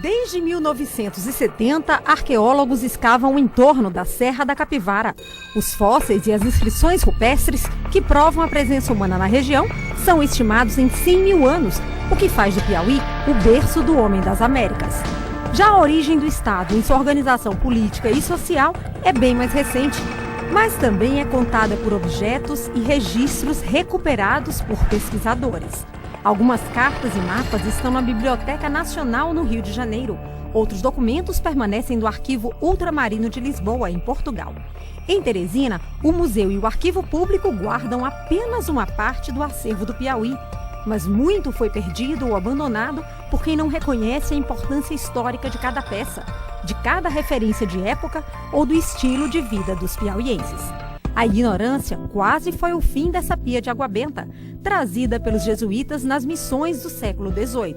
Desde 1970, arqueólogos escavam em torno da Serra da Capivara. Os fósseis e as inscrições rupestres que provam a presença humana na região são estimados em 100 mil anos, o que faz do Piauí o berço do homem das Américas. Já a origem do Estado em sua organização política e social é bem mais recente, mas também é contada por objetos e registros recuperados por pesquisadores. Algumas cartas e mapas estão na Biblioteca Nacional no Rio de Janeiro. Outros documentos permanecem no Arquivo Ultramarino de Lisboa, em Portugal. Em Teresina, o museu e o arquivo público guardam apenas uma parte do acervo do Piauí. Mas muito foi perdido ou abandonado por quem não reconhece a importância histórica de cada peça, de cada referência de época ou do estilo de vida dos piauienses. A ignorância quase foi o fim dessa pia de água benta, trazida pelos jesuítas nas missões do século XVIII.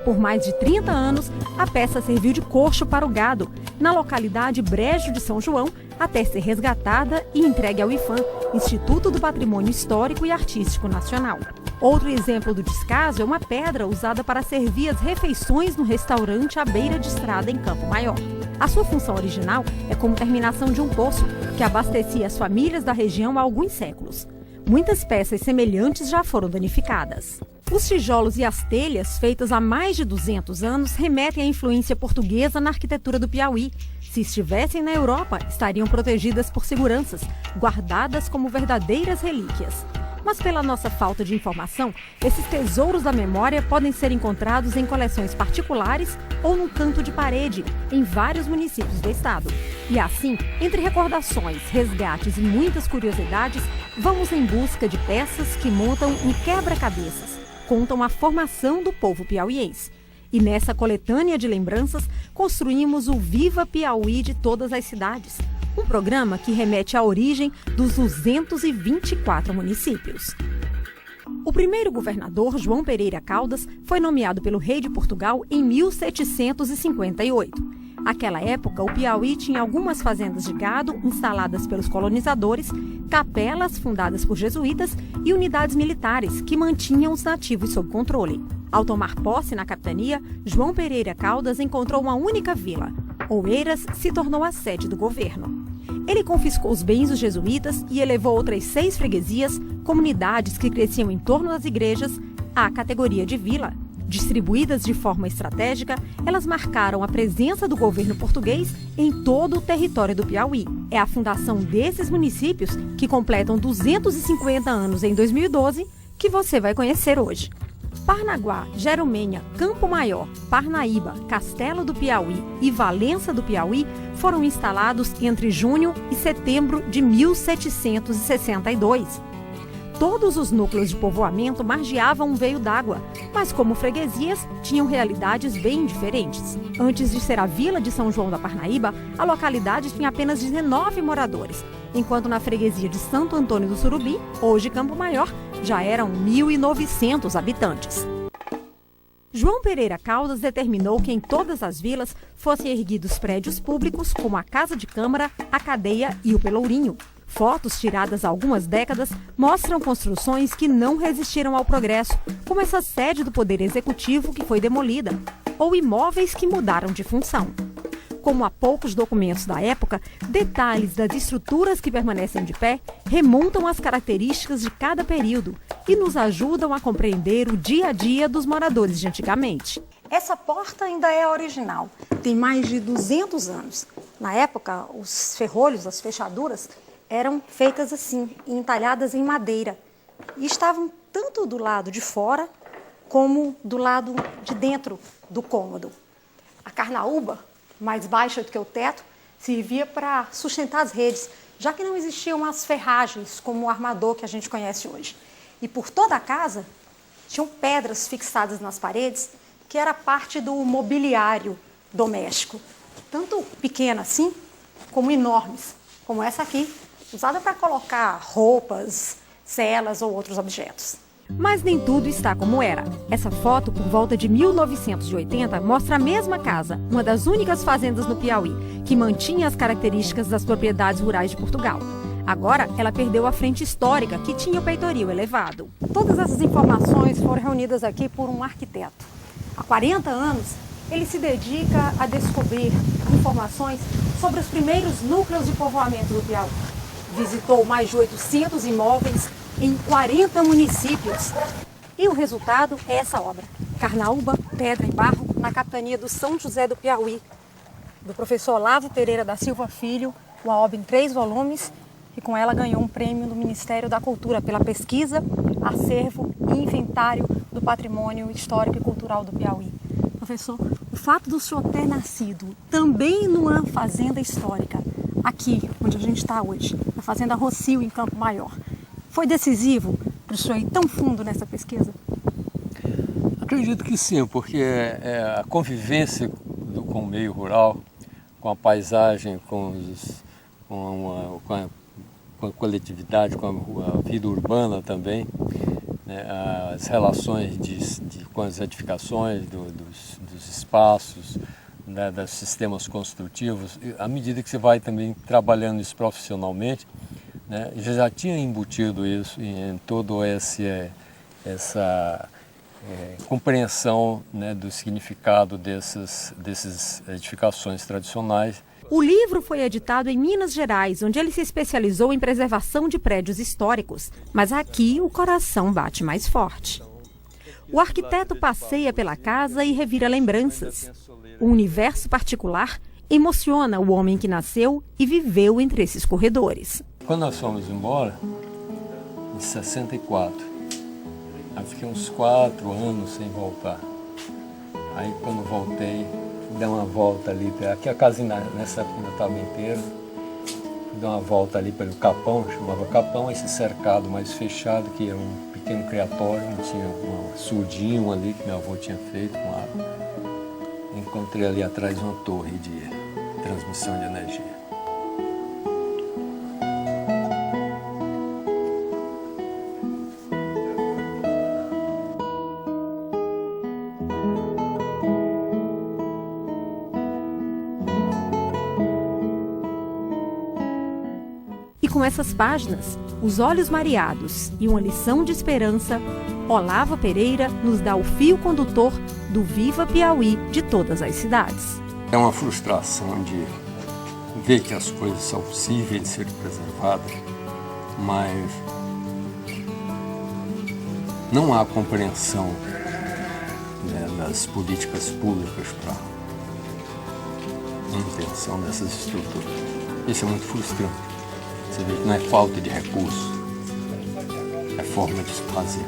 Por mais de 30 anos, a peça serviu de coxo para o gado, na localidade Brejo de São João, até ser resgatada e entregue ao IPHAN, Instituto do Patrimônio Histórico e Artístico Nacional. Outro exemplo do descaso é uma pedra usada para servir as refeições no restaurante à beira de estrada em Campo Maior. A sua função original é como terminação de um poço, que abastecia as famílias da região há alguns séculos. Muitas peças semelhantes já foram danificadas. Os tijolos e as telhas, feitas há mais de 200 anos, remetem à influência portuguesa na arquitetura do Piauí. Se estivessem na Europa, estariam protegidas por seguranças, guardadas como verdadeiras relíquias. Mas pela nossa falta de informação, esses tesouros da memória podem ser encontrados em coleções particulares ou num canto de parede, em vários municípios do estado. E assim, entre recordações, resgates e muitas curiosidades, vamos em busca de peças que montam um quebra-cabeças, contam a formação do povo piauiense. E nessa coletânea de lembranças, construímos o Viva Piauí de todas as cidades. Um programa que remete à origem dos 224 municípios. O primeiro governador, João Pereira Caldas, foi nomeado pelo rei de Portugal em 1758. Naquela época, o Piauí tinha algumas fazendas de gado instaladas pelos colonizadores, capelas fundadas por jesuítas e unidades militares que mantinham os nativos sob controle. Ao tomar posse na capitania, João Pereira Caldas encontrou uma única vila. Oeiras se tornou a sede do governo. Ele confiscou os bens dos jesuítas e elevou outras 6 freguesias, comunidades que cresciam em torno das igrejas, à categoria de vila. Distribuídas de forma estratégica, elas marcaram a presença do governo português em todo o território do Piauí. É a fundação desses municípios, que completam 250 anos em 2012, que você vai conhecer hoje. Parnaguá, Jerumenha, Campo Maior, Parnaíba, Castelo do Piauí e Valença do Piauí foram instalados entre junho e setembro de 1762. Todos os núcleos de povoamento margeavam um veio d'água, mas como freguesias, tinham realidades bem diferentes. Antes de ser a vila de São João da Parnaíba, a localidade tinha apenas 19 moradores, enquanto na freguesia de Santo Antônio do Surubi, hoje Campo Maior, já eram 1.900 habitantes. João Pereira Caldas determinou que em todas as vilas fossem erguidos prédios públicos como a Casa de Câmara, a Cadeia e o Pelourinho. Fotos tiradas há algumas décadas mostram construções que não resistiram ao progresso, como essa sede do Poder Executivo que foi demolida, ou imóveis que mudaram de função. Como há poucos documentos da época, detalhes das estruturas que permanecem de pé remontam às características de cada período e nos ajudam a compreender o dia a dia dos moradores de antigamente. Essa porta ainda é original, tem mais de 200 anos. Na época, os ferrolhos, as fechaduras, eram feitas assim, entalhadas em madeira. E estavam tanto do lado de fora, como do lado de dentro do cômodo. A carnaúba, mais baixa do que o teto, servia para sustentar as redes, já que não existiam as ferragens como o armador que a gente conhece hoje. E por toda a casa, tinham pedras fixadas nas paredes, que era parte do mobiliário doméstico. Tanto pequena assim, como enormes, como essa aqui, usada para colocar roupas, celas ou outros objetos. Mas nem tudo está como era. Essa foto, por volta de 1980, mostra a mesma casa, uma das únicas fazendas no Piauí, que mantinha as características das propriedades rurais de Portugal. Agora, ela perdeu a frente histórica, que tinha o peitoril elevado. Todas essas informações foram reunidas aqui por um arquiteto. Há 40 anos, ele se dedica a descobrir informações sobre os primeiros núcleos de povoamento do Piauí. Visitou mais de 800 imóveis em 40 municípios. E o resultado é essa obra, Carnaúba, Pedra e Barro, na capitania do São José do Piauí, do professor Olavo Pereira da Silva Filho, uma obra em 3 volumes, e com ela ganhou um prêmio do Ministério da Cultura pela pesquisa, acervo e inventário do patrimônio histórico e cultural do Piauí. Professor, o fato do senhor ter nascido também numa fazenda histórica, aqui onde a gente está hoje, na Fazenda Rocio, em Campo Maior, foi decisivo para o senhor ir tão fundo nessa pesquisa? Acredito que sim, porque a convivência com o meio rural, com a paisagem, com a coletividade, com a vida urbana também, né, as relações com as edificações, dos espaços, né, dos sistemas construtivos, à medida que você vai também trabalhando isso profissionalmente, né, já tinha embutido isso em toda essa compreensão, né, do significado dessas edificações tradicionais. O livro foi editado em Minas Gerais, onde ele se especializou em preservação de prédios históricos, mas aqui o coração bate mais forte. O arquiteto passeia pela casa e revira lembranças. O universo particular emociona o homem que nasceu e viveu entre esses corredores. Quando nós fomos embora, em 64, eu fiquei uns 4 anos sem voltar. Aí quando voltei, dei uma volta ali, aqui a casa nessa época ainda estava inteira, dei uma volta ali pelo Capão, chamava Capão, esse cercado mais fechado, que era um pequeno criatório, onde tinha um surdinho ali que meu avô tinha feito com água. Encontrei ali atrás uma torre de transmissão de energia. E com essas páginas, os olhos mareados e uma lição de esperança, Olavo Pereira nos dá o fio condutor do Viva Piauí de todas as cidades. É uma frustração de ver que as coisas são possíveis de serem preservadas, mas não há compreensão, né, das políticas públicas para a manutenção dessas estruturas. Isso é muito frustrante. Você vê que não é falta de recursos, é forma de se fazer.